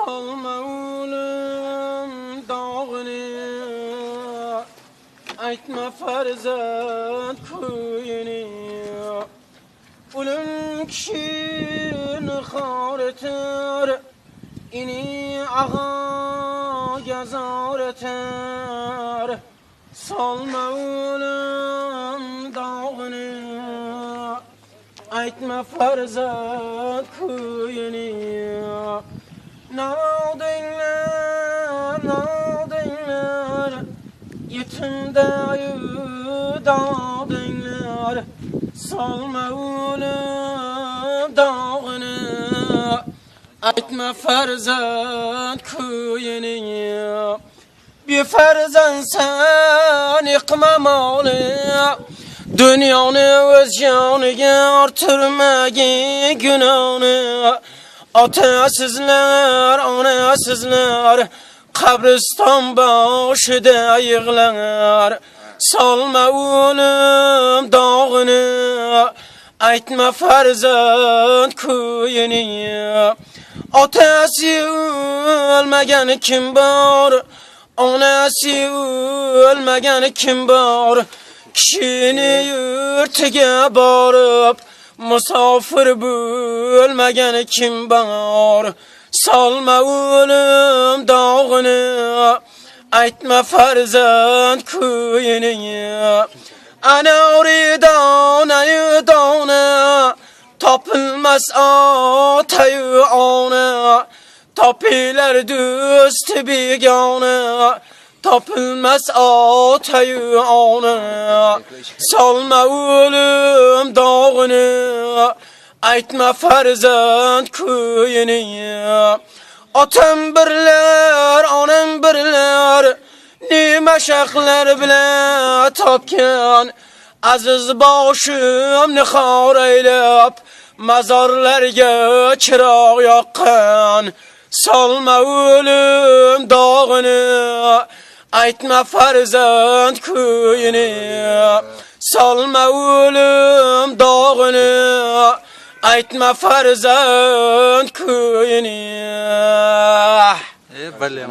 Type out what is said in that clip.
Salma ölüm dağını, aytma farzand kuyunu. Ölüm kişini xor eter, ini ağa gezar eter. Salma ölüm dağını, aytma farzand kuyunu. Nadingler, yetimde dağdingler. Salma ölüm dağını, aytma farzand kuyunu. Bir farzand sen yıkma malı, dünyanı öz canıga artırmagin günahını. Atasızlar, anasızlar, kabriston başıda yığlar. Salma ölüm dağını, aytma farzand kuyunu. Atası ölmegen kim var, anası ölmegen kim var? Kişini yurtiga barıp musafir bölmegen kim var? Salma ölüm dağını, aytma farzand kuyunu. Ana dana, tapılmaz atayı ana. Tapiler düst bigana, tapılmaz atayı ana. Salma ölüm dağını, aytma farzand kuyunu. Atam birler, anam birler, nima şaqlar bilan topgan. Aziz boshimni xor aylab, mazorlarga chiroq yoqqan. Salma ölüm dağını, aytma farzand kuyunu. Salma ölüm dağını, aytma farzand kuyunu. Bale